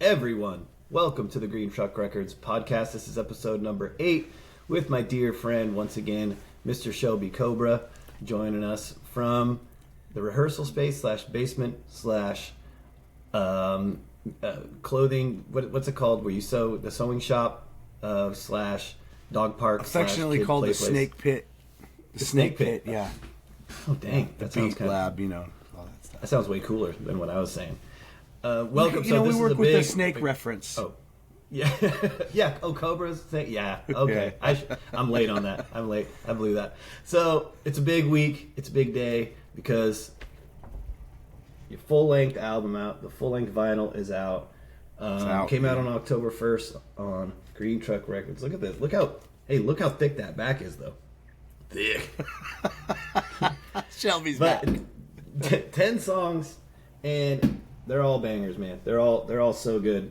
everyone. Welcome to the Green Truck Records podcast. This is episode number 8 with my dear friend, once again, Mr. Shelby Cobra, joining us from the rehearsal space / basement / clothing. What's it called? Where you sew, the sewing shop / dog park. Affectionately called the snake pit. The snake pit, yeah. Oh, dang. That sounds beat lab, all that stuff. That sounds way cooler than what I was saying. Welcome. We work with the snake reference. Oh, yeah, yeah. Oh, Cobra's thing. Yeah. Okay. Yeah. I'm late on that. I'm late. I blew that. So it's a big week. It's a big day because your full-length album out. The full-length vinyl is out. Came out on October 1st on Green Truck Records. Look at this. Look how thick that back is, though. Thick. Shelby's back. 10 songs, and they're all bangers, man. They're all so good.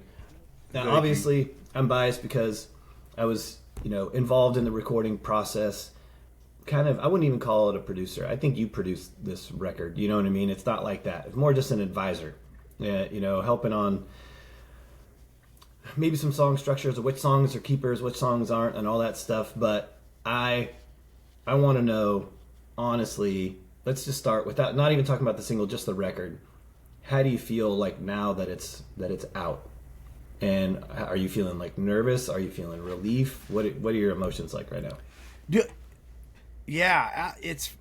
Now, obviously, I'm biased because I was, involved in the recording process. Kind of, I wouldn't even call it a producer. I think you produced this record. You know what I mean? It's not like that. It's more just an advisor. Yeah, helping on maybe some song structures of which songs are keepers, which songs aren't, and all that stuff. But I want to know, honestly. Let's just start without not even talking about the single, just the record. How do you feel like now that it's out? And are you feeling like nervous? Are you feeling relief? What are your emotions like right now? Yeah, it's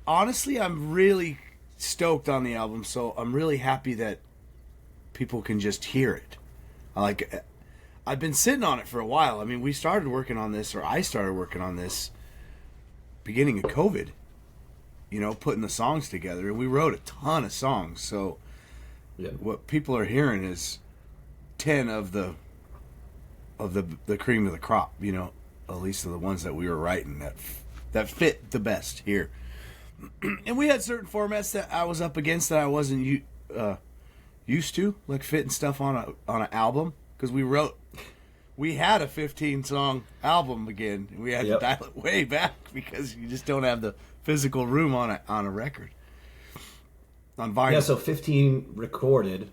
honestly, I'm really stoked on the album. So I'm really happy that people can just hear it. I've been sitting on it for a while. I mean, I started working on this beginning of COVID. Putting the songs together, and we wrote a ton of songs. So, what people are hearing is 10 of the cream of the crop. At least of the ones that we were writing that fit the best here. And we had certain formats that I was up against that I wasn't used to, like fitting stuff on an album, because we had a 15-song album again. And we had to dial it way back because you just don't have the physical room on a record on vinyl. Yeah, so 15 recorded,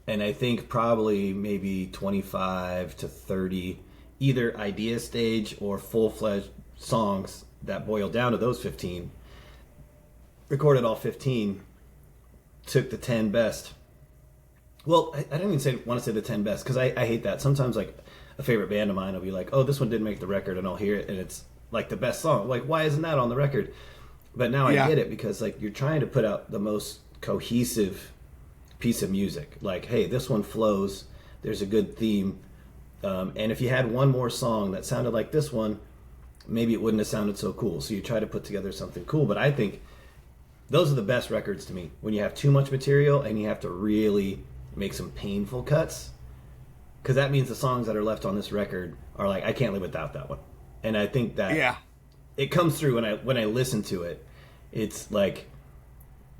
and I think probably maybe 25 to 30 either idea stage or full-fledged songs that boil down to those 15. Recorded all 15, took the 10 best. Well, I don't even want to say the 10 best, because I hate that. Sometimes, like, a favorite band of mine will be like, oh, this one didn't make the record, and I'll hear it, and it's like the best song. Like, why isn't that on the record? But now I get it, because like you're trying to put out the most cohesive piece of music. Like, hey, this one flows. There's a good theme. And if you had one more song that sounded like this one, maybe it wouldn't have sounded so cool. So you try to put together something cool. But I think those are the best records to me. When you have too much material and you have to really make some painful cuts. Because that means the songs that are left on this record are like, I can't live without that one. And I think that it comes through when I listen to it. It's like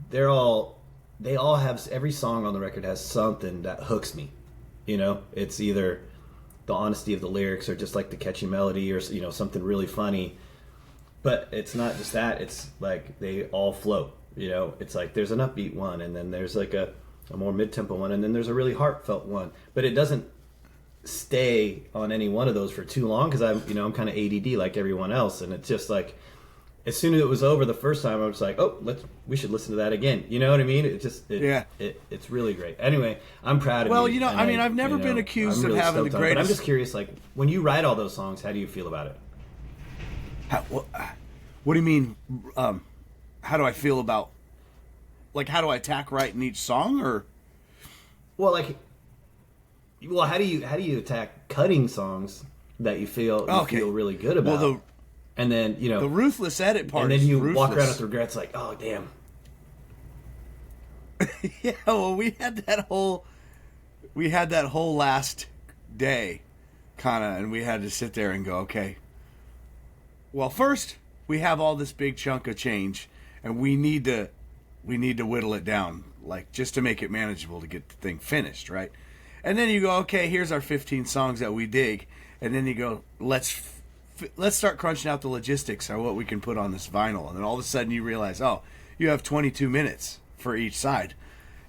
they all have, every song on the record has something that hooks me. It's either the honesty of the lyrics or just like the catchy melody or something really funny. But it's not just that. It's like they all float. It's like there's an upbeat one, and then there's like a more mid-tempo one, and then there's a really heartfelt one. But it doesn't stay on any one of those for too long, because I'm kind of ADD like everyone else, and it's just like as soon as it was over the first time, I was like, oh, we should listen to that again. You know what I mean? It's really great. Anyway, I'm proud of you. Well, I've never been accused of having the greatest. But I'm just curious, like when you write all those songs, how do you feel about it? What do you mean? How do I feel about? Like, how do I attack writing each song, or? Well, how do you attack cutting songs that you feel really good about? Well, and then the ruthless edit part, and then you ruthless. Walk around with regrets, like, oh damn. Yeah, well, we had that whole last day, kind of, and we had to sit there and go, okay. Well, first we have all this big chunk of change, and we need to whittle it down, like just to make it manageable to get the thing finished, right? And then you go, okay, here's our 15 songs that we dig, and then you go, let's start crunching out the logistics or what we can put on this vinyl. And then all of a sudden you realize, oh, you have 22 minutes for each side.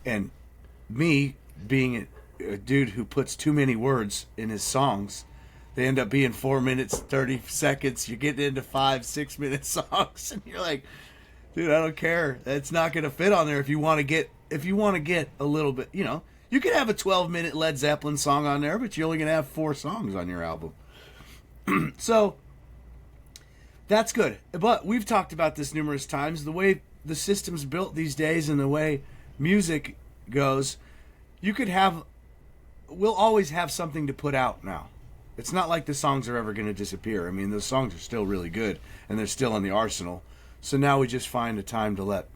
And me being a dude who puts too many words in his songs. They end up being 4 minutes 30 seconds. You're getting into 5-6 minute songs, and you're like, dude, I don't care. That's not going to fit on there. If you want to get a little bit, you could have a 12-minute Led Zeppelin song on there, but you're only going to have 4 songs on your album. So that's good. But we've talked about this numerous times. The way the system's built these days and the way music goes, we'll always have something to put out now. It's not like the songs are ever going to disappear. I mean, those songs are still really good, and they're still in the arsenal. So now we just find a time to let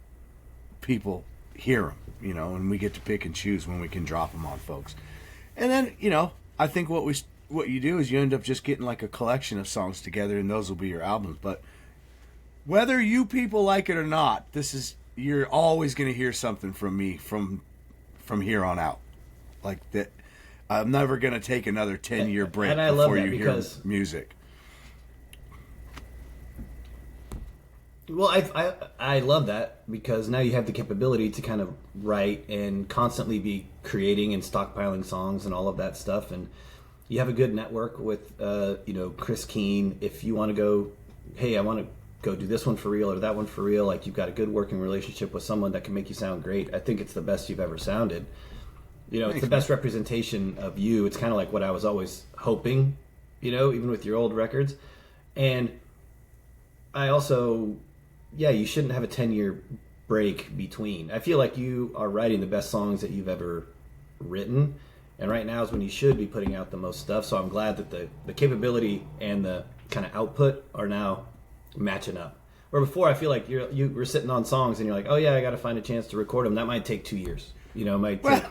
people hear them, and we get to pick and choose when we can drop them on folks. And then, I think what you do is you end up just getting like a collection of songs together, and those will be your albums. But whether you people like it or not, you're always going to hear something from me from here on out. Like that. I'm never going to take another 10-year break before you hear music. Well, I love that because now you have the capability to kind of write and constantly be creating and stockpiling songs and all of that stuff. And you have a good network with, Chris Keene. If you want to go, hey, I want to go do this one for real or that one for real, like you've got a good working relationship with someone that can make you sound great. I think it's the best you've ever sounded. It's the best representation of you. It's kind of like what I was always hoping, even with your old records. And I also, you shouldn't have a 10-year break between. I feel like you are writing the best songs that you've ever written. And right now is when you should be putting out the most stuff. So I'm glad that the capability and the kind of output are now matching up. Where before I feel like you were sitting on songs and you're like, oh yeah, I got to find a chance to record them. That might take 2 years. It might take...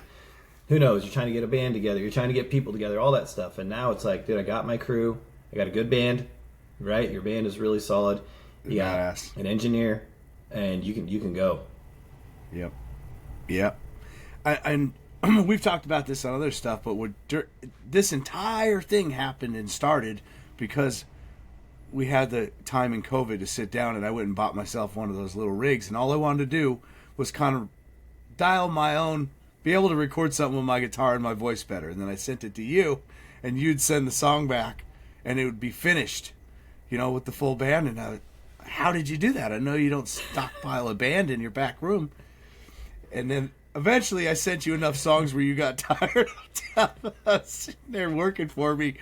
Who knows? You're trying to get a band together. You're trying to get people together, all that stuff. And now it's like, dude, I got my crew. I got a good band, right? Your band is really solid. You got an engineer, and you can go. Yep. And we've talked about this on other stuff, but this entire thing happened and started because we had the time in COVID to sit down, and I went and bought myself one of those little rigs, and all I wanted to do was kind of dial my own, be able to record something with my guitar and my voice better. And then I sent it to you, and you'd send the song back, and it would be finished, with the full band. And how did you do that? I know you don't stockpile a band in your back room. And then eventually I sent you enough songs where you got tired of sitting there working for me.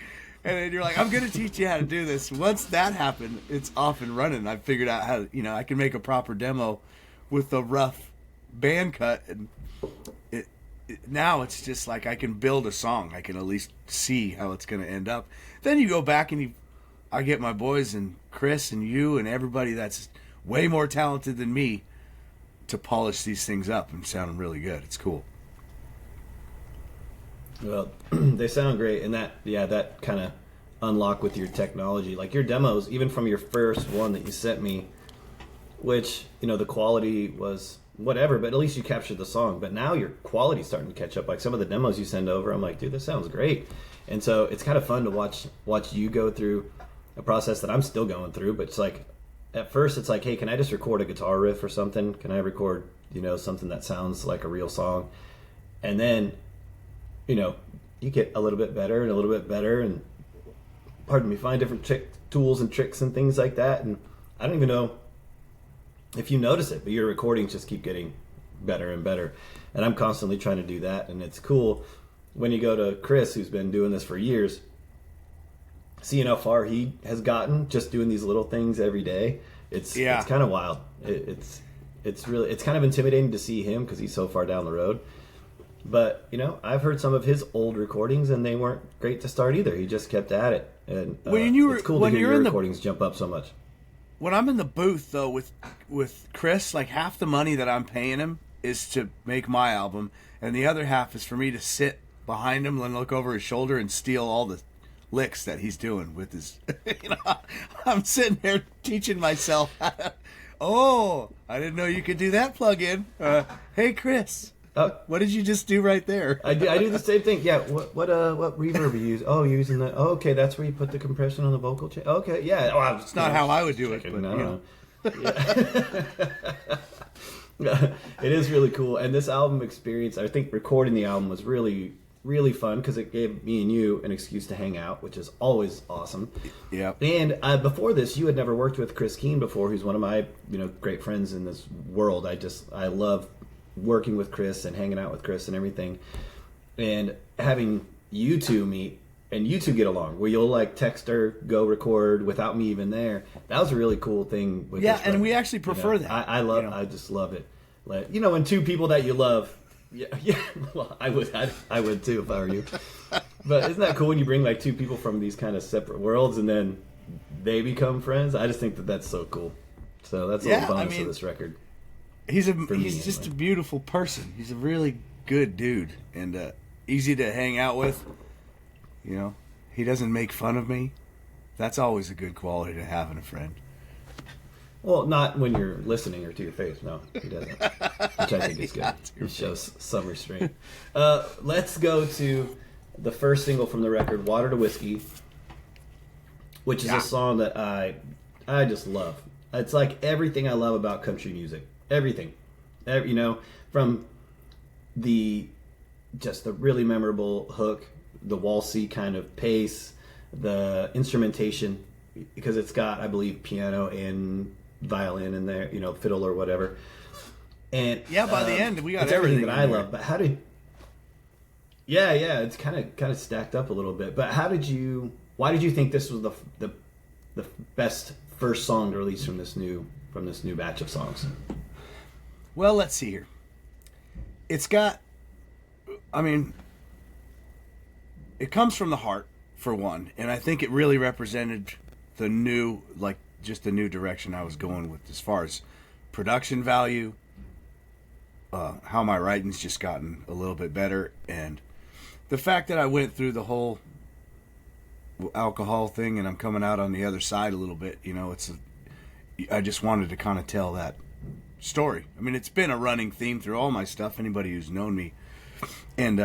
And then you're like, I'm going to teach you how to do this. Once that happened, it's off and running. I figured out how to, I can make a proper demo with a rough band cut, and now it's just like I can build a song. I can at least see how it's going to end up. Then you go back and I get my boys and Chris and you and everybody that's way more talented than me to polish these things up and sound really good. It's cool. Well, they sound great, and that kind of unlock with your technology, like your demos, even from your first one that you sent me, which the quality was whatever, but at least you captured the song. But now your quality's starting to catch up. Like some of the demos you send over, I'm like, dude, this sounds great. And so it's kind of fun to watch you go through a process that I'm still going through. But it's like, at first it's like, hey, can I just record a guitar riff or something? Can I record, something that sounds like a real song? And then, you get a little bit better and a little bit better, and find different tools and tricks and things like that. And I don't even know if you notice it, but your recordings just keep getting better and better. And I'm constantly trying to do that. And it's cool when you go to Chris, who's been doing this for years, seeing how far he has gotten just doing these little things every day. It's kind of wild. It's kind of intimidating to see him because he's so far down the road. But, I've heard some of his old recordings, and they weren't great to start either. He just kept at it. And it's cool to hear your recordings jump up so much. When I'm in the booth, though, with Chris, like half the money that I'm paying him is to make my album, and the other half is for me to sit behind him and look over his shoulder and steal all the licks that he's doing with his... I'm sitting there teaching myself how to... Oh, I didn't know you could do that plug-in. Hey, Chris... what did you just do right there? I do the same thing. Yeah. What reverb you use? Oh, you're using that. Oh, okay, that's where you put the compression on the vocal chain. Okay, yeah. Oh, it's not how I would do it. But, no. Yeah. It is really cool. And this album experience, I think recording the album was really really fun because it gave me and you an excuse to hang out, which is always awesome. Yeah. And before this, you had never worked with Chris Keene before, who's one of my great friends in this world. I love working with Chris and hanging out with Chris and everything. And having you two meet and you two get along, where you'll like text or go record without me even there. That was a really cool thing. With Yeah, this and record. we actually prefer that. I just love it. Like, when two people that you love. Yeah. Well, I would too if I were you. But isn't that cool when you bring like two people from these kind of separate worlds and then they become friends? I just think that that's so cool. So that's a little bonus of this record. He's just a beautiful person. He's a really good dude and easy to hang out with. He doesn't make fun of me. That's always a good quality to have in a friend. Well, not when you're listening or to your face. No, he doesn't. Which I think is good. He shows some restraint. Let's go to the first single from the record, Water to Whiskey, which is a song that I just love. It's like everything I love about country music. Everything. From the really memorable hook, the waltzy kind of pace, the instrumentation, because it's got, I believe, piano and violin in there, fiddle or whatever. And by the end we got it's everything that I love. But how did? Yeah, it's kind of stacked up a little bit. But why did you think this was the best first song to release from this new batch of songs? Well, let's see here. It's got, it comes from the heart for one, and I think it really represented the new direction I was going with as far as production value, how my writing's just gotten a little bit better, and the fact that I went through the whole alcohol thing and I'm coming out on the other side a little bit. I just wanted to kind of tell that story. It's been a running theme through all my stuff, anybody who's known me, and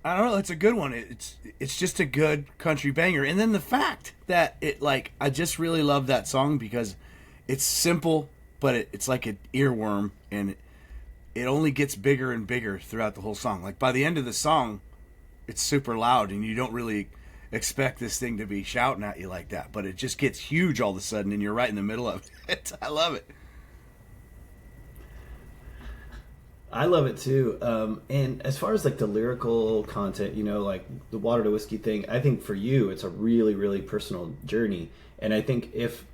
I don't know, it's a good one. It's just a good country banger. And then the fact that I just really love that song because it's simple, but it's like an earworm, and it only gets bigger and bigger throughout the whole song. Like by the end of the song, it's super loud, and you don't really expect this thing to be shouting at you like that, but it just gets huge all of a sudden, and you're right in the middle of it. I love it. I love it too. And as far as like the lyrical content, like the Water to Whiskey thing, I think for you, it's a really, really personal journey. And I think if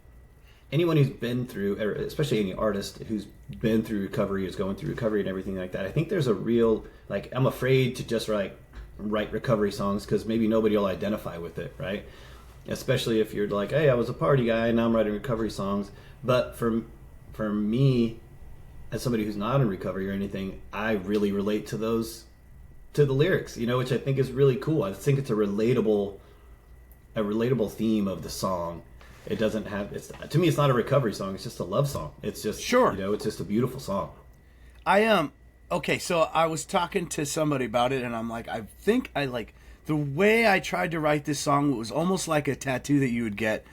anyone who's been through, or especially any artist who's been through recovery, is going through recovery and everything like that, I think there's a real, like, I'm afraid to just write recovery songs because maybe nobody will identify with it, right? Especially if you're like, hey, I was a party guy and now I'm writing recovery songs. But for me, as somebody who's not in recovery or anything, I really relate to the lyrics, which I think is really cool. I think it's a relatable theme of the song. It doesn't have, to me, it's not a recovery song. It's just a love song. It's just, it's just a beautiful song. Okay, so I was talking to somebody about it, and I'm like, I think I like the way I tried to write this song. It was almost like a tattoo that you would get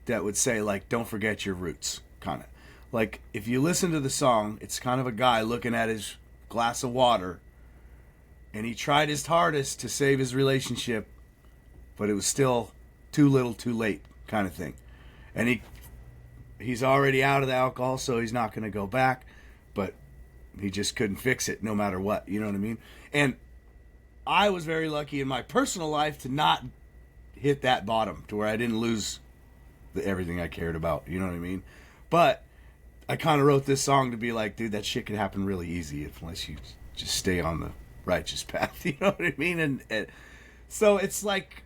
that would say, like, don't forget your roots, kind of. Like, if you listen to the song, it's kind of a guy looking at his glass of water, and he tried his hardest to save his relationship, but it was still too little, too late, kind of thing. And he's already out of the alcohol, so he's not going to go back, but he just couldn't fix it no matter what, you know what I mean? And I was very lucky in my personal life to not hit that bottom, to where I didn't lose everything I cared about, you know what I mean? But I kind of wrote this song to be like, dude, that shit could happen really easy unless you just stay on the righteous path, you know what I mean? And so it's like,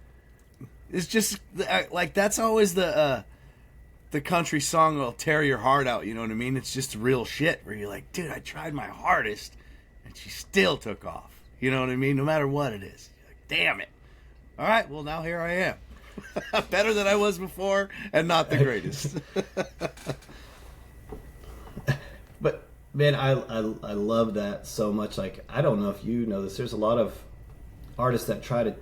it's just like, that's always the country song that'll tear your heart out, you know what I mean? It's just real shit where you're like, dude, I tried my hardest and she still took off, you know what I mean? No matter what it is, you're like, damn it. All right, well, now here I am. Better than I was before and not the greatest. But man, I love that so much. Like, I don't know if you know this, there's a lot of artists that try to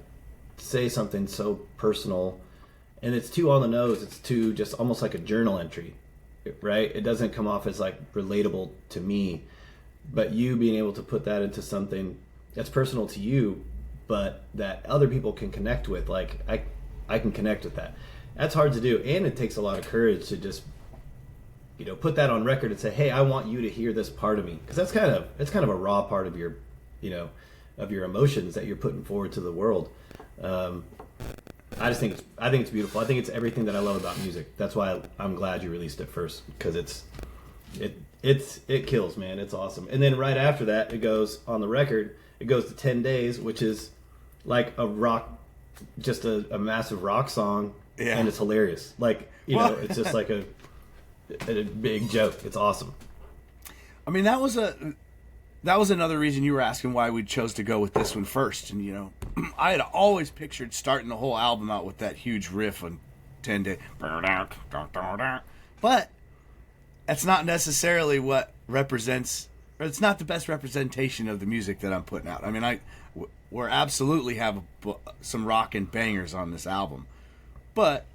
say something so personal and it's too on the nose. It's too just almost like a journal entry, right? It doesn't come off as like relatable to me, but you being able to put that into something that's personal to you, but that other people can connect with. Like I can connect with that. That's hard to do, and it takes a lot of courage to just, put that on record and say, hey, I want you to hear this part of me, because it's kind of a raw part of your, of your emotions that you're putting forward to the world. I think it's beautiful. I think it's everything that I love about music. That's why I'm glad you released it first, because it kills, man. It's awesome. And then right after that, it goes on the record. It goes to 10 Days, which is like a rock, just a massive rock song, and it's hilarious. Like, it's just like a big joke. It's awesome. I mean, that was another reason you were asking why we chose to go with this one first. And, I had always pictured starting the whole album out with that huge riff on 10 Days. But that's not necessarily what represents, or it's not the best representation of the music that I'm putting out. I mean, we're absolutely have some rockin' bangers on this album. But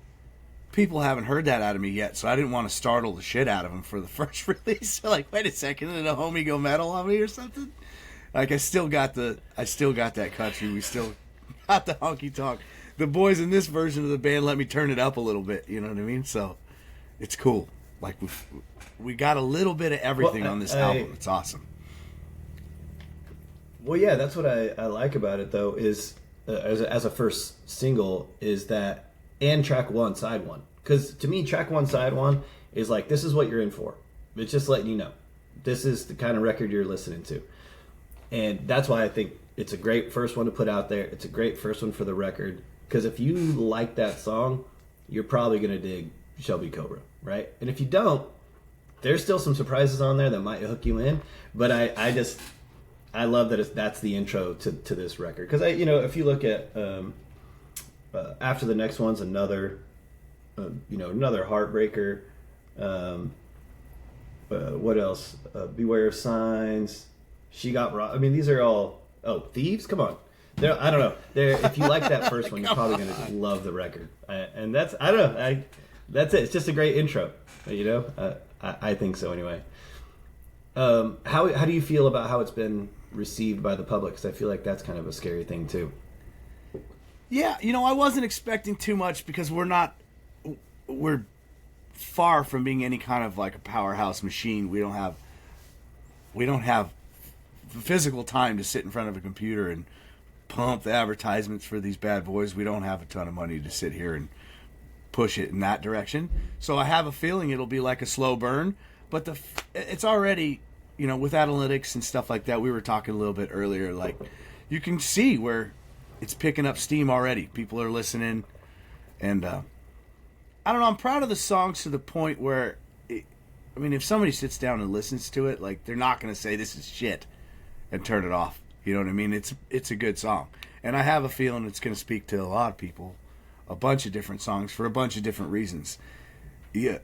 people haven't heard that out of me yet, so I didn't want to startle the shit out of them for the first release. So like, wait a second, did a homie go metal on me or something? Like, I still got that country. We still got the honky tonk. The boys in this version of the band let me turn it up a little bit. You know what I mean? So it's cool. Like, we got a little bit of everything on this album. It's awesome. Well, yeah, that's what I like about it, though, is as a first single, is that, and track 1, side 1. Because to me, track 1, side 1 is like, this is what you're in for. It's just letting you know. This is the kind of record you're listening to. And that's why I think it's a great first one to put out there. It's a great first one for the record. Because if you like that song, you're probably going to dig Shelby Cobra, right? And if you don't, there's still some surprises on there that might hook you in. But I love that that's the intro to this record. Because if you look at after the next one's another heartbreaker. What else? Beware of Signs. She Got robbed. I mean, these are all Thieves. Come on. I don't know. If you like that first one, you're probably gonna love the record. And that's that's it. It's just a great intro. I think so anyway. How do you feel about how it's been received by the public? Because I feel like that's kind of a scary thing too. Yeah, I wasn't expecting too much, because we're far from being any kind of like a powerhouse machine. We don't have physical time to sit in front of a computer and pump the advertisements for these bad boys. We don't have a ton of money to sit here and push it in that direction. So I have a feeling it'll be like a slow burn, but it's already, with analytics and stuff like that, we were talking a little bit earlier, like you can see where it's picking up steam already. People are listening, and I don't know, I'm proud of the songs to the point where if somebody sits down and listens to it, like, they're not going to say this is shit and turn it off. You know what I mean? It's a good song. And I have a feeling it's going to speak to a lot of people, a bunch of different songs for a bunch of different reasons. Yeah,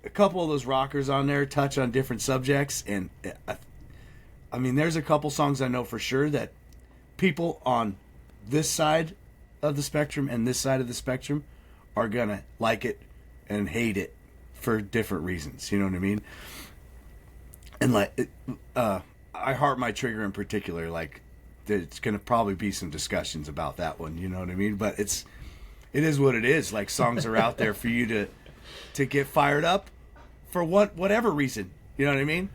a couple of those rockers on there touch on different subjects, and there's a couple songs I know for sure that people on this side of the spectrum and this side of the spectrum are going to like it and hate it for different reasons. You know what I mean? And like, I Heart My Trigger in particular, like, there's going to probably be some discussions about that one. You know what I mean? But it is what it is. Like, songs are out there for you to get fired up for whatever reason. You know what I mean?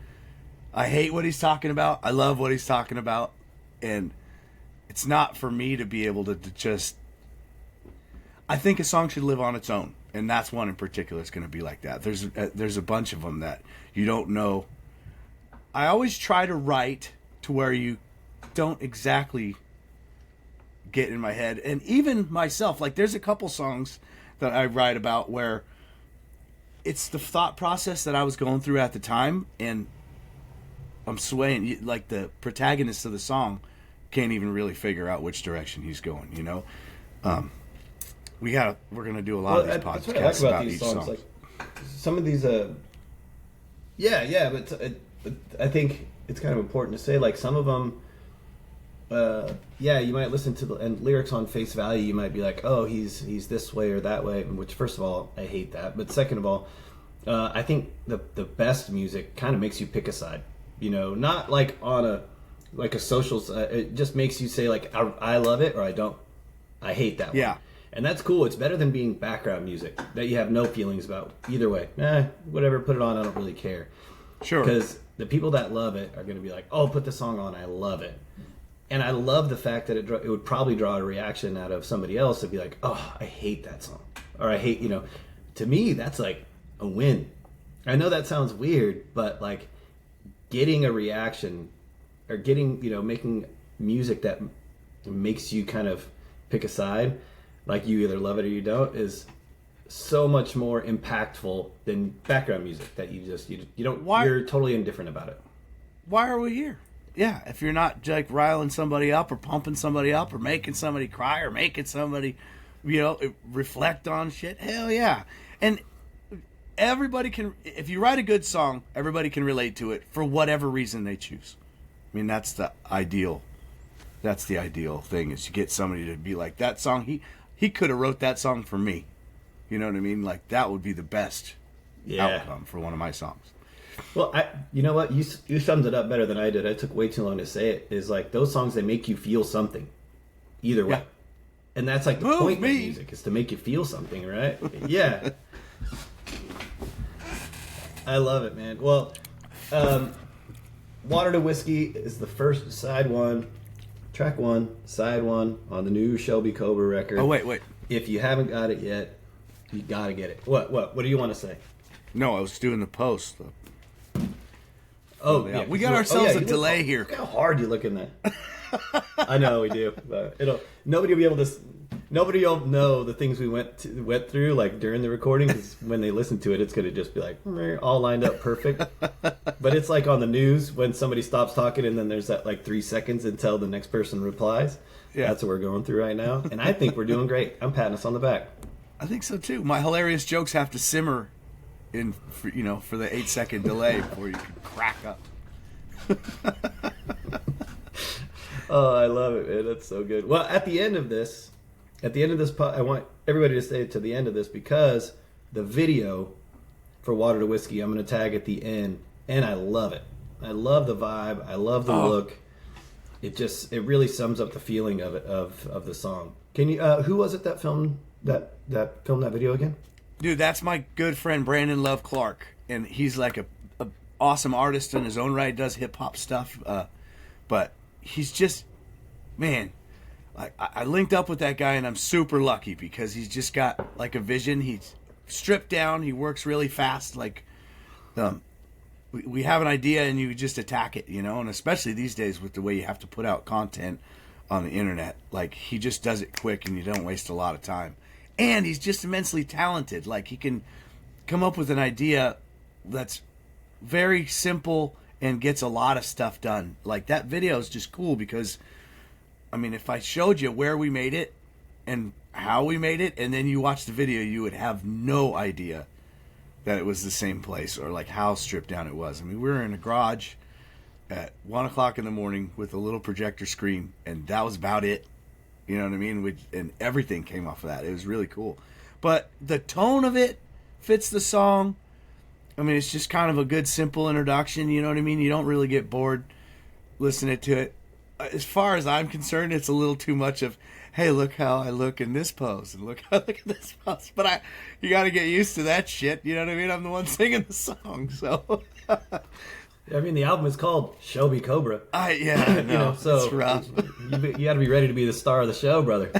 I hate what he's talking about. I love what he's talking about. And it's not for me to be able to just... I think a song should live on its own. And that's one in particular that's going to be like that. There's a bunch of them that you don't know. I always try to write to where you don't exactly get in my head. And even myself, like, there's a couple songs that I write about where it's the thought process that I was going through at the time, and I'm swaying. Like, the protagonist of the song can't even really figure out which direction he's going, we're gonna do a lot of these podcasts about each song. Like, some of these, but I think it's kind of important to say, like, some of them, you might listen to the lyrics on face value. You might be like, oh, he's this way or that way. Which, first of all, I hate that. But second of all, I think the best music kind of makes you pick a side. Not like on like a social. It just makes you say like I love it or I don't. I hate that one. Yeah. And that's cool. It's better than being background music that you have no feelings about. Either way, whatever, put it on. I don't really care. Sure. Because the people that love it are going to be like, oh, put the song on. I love it. And I love the fact that it would probably draw a reaction out of somebody else to be like, oh, I hate that song. Or I hate, to me, that's like a win. I know that sounds weird, but like getting a reaction or getting, making music that makes you kind of pick a side, like you either love it or you don't, is so much more impactful than background music that you don't, you're totally indifferent about it. Why are we here? Yeah, if you're not like riling somebody up or pumping somebody up or making somebody cry or making somebody, reflect on shit, hell yeah. And everybody can, if you write a good song, everybody can relate to it for whatever reason they choose. I mean, that's the ideal thing, is to get somebody to be like, that song, he could have wrote that song for me. You know what I mean? Like, that would be the best outcome for one of my songs. Well, you know what? You summed it up better than I did. I took way too long to say it. Is like those songs that make you feel something, either way, and that's like the point of music, is to make you feel something, right? Yeah, I love it, man. Well, "Water to Whiskey" is the first track one, side one on the new Shelby Cobra record. Oh wait! If you haven't got it yet, you gotta get it. What do you want to say? No, I was doing the post. Oh, yeah. We got ourselves a delay here. Look how hard you look in that. I know we do, but nobody will know the things we went through like during the recording, because when they listen to it, it's going to just be like all lined up perfect. But it's like on the news when somebody stops talking and then there's that like 3 seconds until the next person replies. Yeah. That's what we're going through right now, and I think we're doing great. I'm patting us on the back. I think so too. My hilarious jokes have to simmer for the 8-second delay before you can crack up. Oh, I love it, man. That's so good. Well, at the end of this I want everybody to stay to the end of this, because the video for "Water to Whiskey" I'm going to tag at the end, and I love it. I love the vibe. I love the look. It really sums up the feeling of it, of the song. Can you? Who was it that filmed that video again? Dude, that's my good friend Brandon Love Clark, and he's like a awesome artist in his own right. Does hip hop stuff, but he's just, man. I linked up with that guy, and I'm super lucky because he's just got like a vision. He's stripped down. He works really fast. Like, we have an idea, and you just attack it, And especially these days with the way you have to put out content on the internet, like he just does it quick, and you don't waste a lot of time. And he's just immensely talented. Like, he can come up with an idea that's very simple and gets a lot of stuff done. Like, that video is just cool because, I mean, if I showed you where we made it and how we made it, and then you watch the video, you would have no idea that it was the same place or like how stripped down it was. I mean, we were in a garage at 1 o'clock in the morning with a little projector screen, and that was about it. You know what I mean? And everything came off of that. It was really cool. But the tone of it fits the song. I mean, it's just kind of a good, simple introduction. You know what I mean? You don't really get bored listening to it. As far as I'm concerned, it's a little too much of, hey, look how I look in this pose, and look how I look in this pose. But you got to get used to that shit. You know what I mean? I'm the one singing the song, so. I mean, the album is called Shelby Cobra. No, so it's rough. You got to be ready to be the star of the show, brother.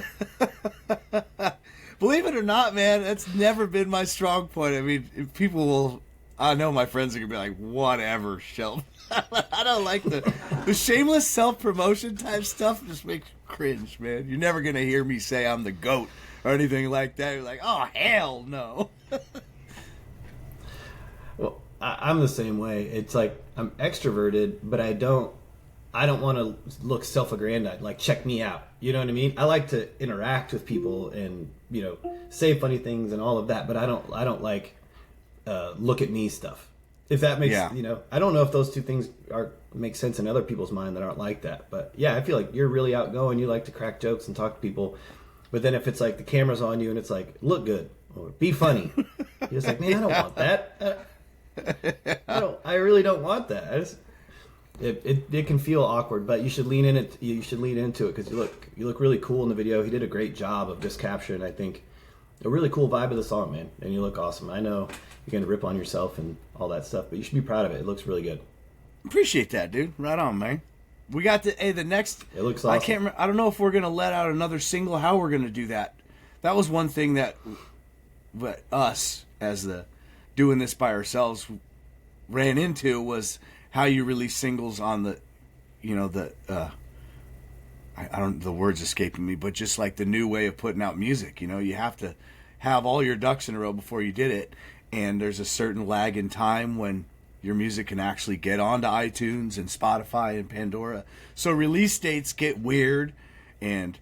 Believe it or not, man, that's never been my strong point. I mean, people will. I know my friends are gonna be like, "Whatever, Shelby." I don't like the shameless self-promotion type stuff. Just makes me cringe, man. You're never gonna hear me say I'm the GOAT or anything like that. You're like, "Oh, hell no." Well, I'm the same way. It's like I'm extroverted, but I don't want to look self-aggrandized. Like, check me out. You know what I mean? I like to interact with people and say funny things and all of that. But I don't like look at me stuff. If that makes I don't know if those two things make sense in other people's mind that aren't like that. But yeah, I feel like you're really outgoing. You like to crack jokes and talk to people. But then if it's like the camera's on you and it's like, look good or be funny, you're just like, man, I don't want that. I really don't want that. it can feel awkward, but you should lean in it. You should lean into it because you look really cool in the video. He did a great job of just capturing, I think, a really cool vibe of the song, man. And you look awesome. I know you're gonna rip on yourself and all that stuff, but you should be proud of it. It looks really good. Appreciate that, dude. Right on, man. We got the next. It looks awesome. I don't know if we're gonna let out another single. How we're gonna do that? That was one thing that, us as the doing this by ourselves ran into was how you release singles on the, I don't, the words escaping me, but just like the new way of putting out music. You have to have all your ducks in a row before you did it, and there's a certain lag in time when your music can actually get onto iTunes and Spotify and Pandora. So release dates get weird, and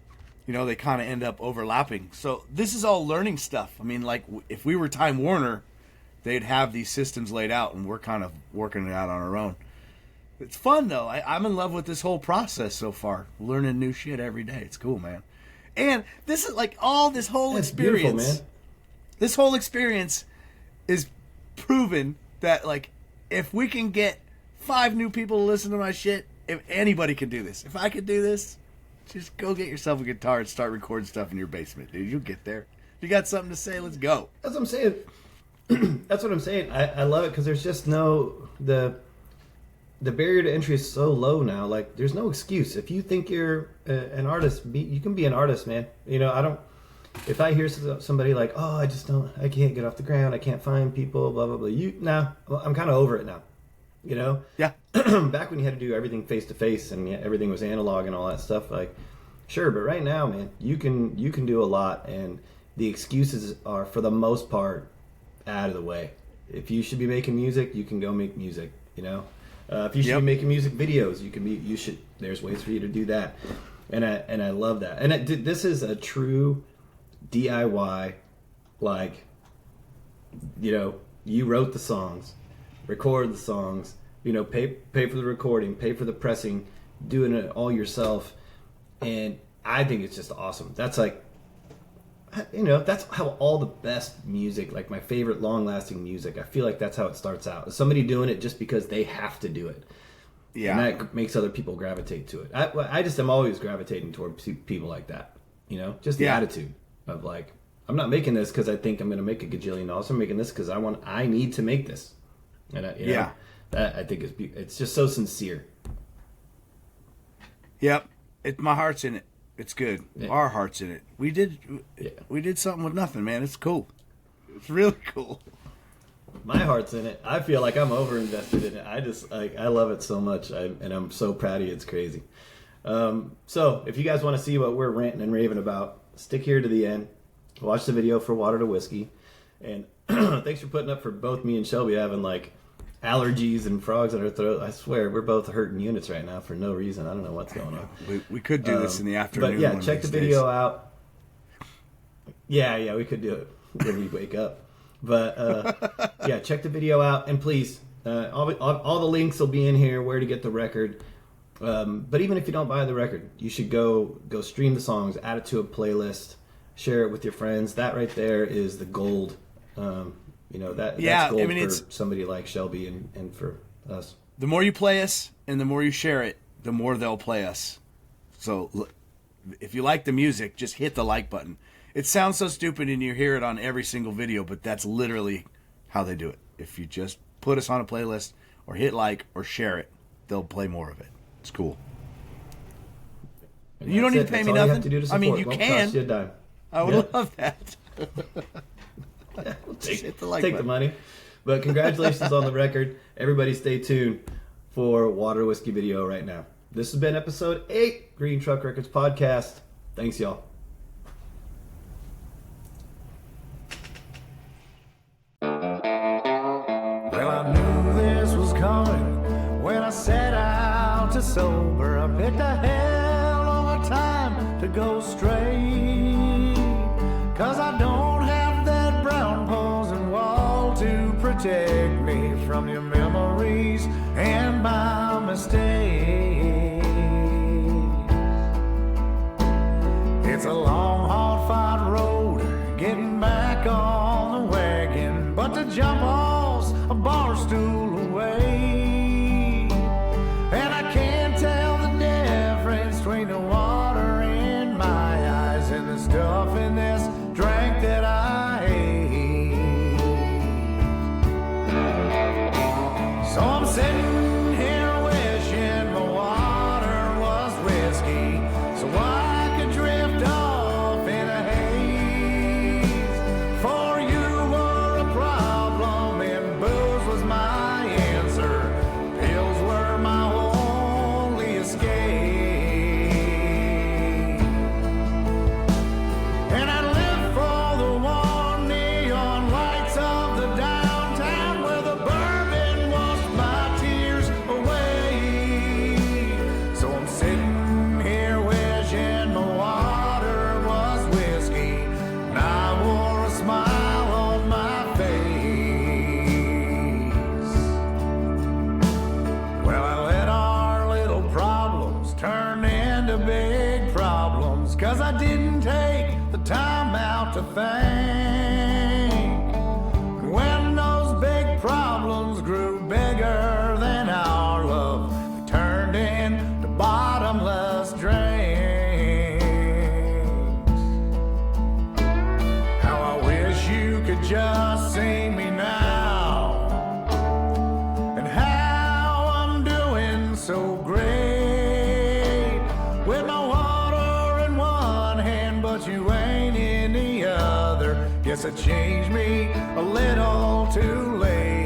they kind of end up overlapping. So this is all learning stuff. I mean, like if we were Time Warner, they'd have these systems laid out, and we're kind of working it out on our own. It's fun though. I'm in love with this whole process so far. Learning new shit every day. It's cool, man. And this is like this whole experience. Man. This whole experience is proven that like if we can get 5 new people to listen to my shit, if anybody can do this. If I could do this, just go get yourself a guitar and start recording stuff in your basement, dude. You'll get there. If you got something to say, let's go. That's what I'm saying. That's what I'm saying. I love it because there's just the barrier to entry is so low now. Like there's no excuse. If you think you're an artist, you can be an artist, man. If I hear somebody like, oh, I can't get off the ground, I can't find people, blah, blah, blah. I'm kind of over it now, Yeah. Back when you had to do everything face to face and everything was analog and all that stuff, like, sure. But right now, man, you can do a lot, and the excuses are, for the most part, out of the way. If you should be making music, you can go make music, If you should be making music videos, there's ways for you to do that. And I love that. And this is a true DIY, like, you wrote the songs, record the songs, pay for the recording, pay for the pressing, doing it all yourself. And I think it's just awesome. That's like, that's how all the best music, like my favorite long-lasting music, I feel like that's how it starts out. Somebody doing it just because they have to do it. Yeah. And that makes other people gravitate to it. I just am always gravitating toward people like that. Just the attitude of like, I'm not making this because I think I'm going to make a gajillion dollars. I'm making this because I need to make this. And that I think it's just so sincere. Yep. My heart's in it. It's good. Yeah. Our heart's in it. We did something with nothing, man. It's cool. It's really cool. My heart's in it. I feel like I'm over-invested in it. I love it so much, and I'm so proud of you. It's crazy. So if you guys want to see what we're ranting and raving about, stick here to the end. Watch the video for Water to Whiskey. And thanks for putting up for both me and Shelby having like allergies and frogs in our throat. I swear, we're both hurting units right now for no reason. I don't know what's going on. We could do this in the afternoon. But yeah, check the video out. Yeah, we could do it when we wake up. But yeah, check the video out, and please, all the links will be in here where to get the record. But even if you don't buy the record, you should go stream the songs, add it to a playlist, share it with your friends. That right there is the gold. That's gold for somebody like Shelby and for us. The more you play us and the more you share it, the more they'll play us. So if you like the music, just hit the like button. It sounds so stupid and you hear it on every single video, but that's literally how they do it. If you just put us on a playlist or hit like or share it, they'll play more of it. It's cool. And you don't need to pay me nothing. I mean, you can. Cost you a dime. I would love that. Yeah, we'll take the money. But congratulations on the record. Everybody stay tuned for Water Whiskey video right now. This has been episode 8, Green Truck Records Podcast. Thanks, y'all. Well, I knew this was coming when I set out to sober. I picked a hell of a time to go straight, 'cause I don't have that brown posing wall to protect me from your memories and my mistakes. It's a long, hard-fought road getting back on the wagon, but to jump off's a bar stool away, and to think. When those big problems grew bigger than our love, they turned into bottomless drains. How I wish you could just see me now, and how I'm doing so great with my water in one hand, but you ain't in the other. Guess it changed me a little too late.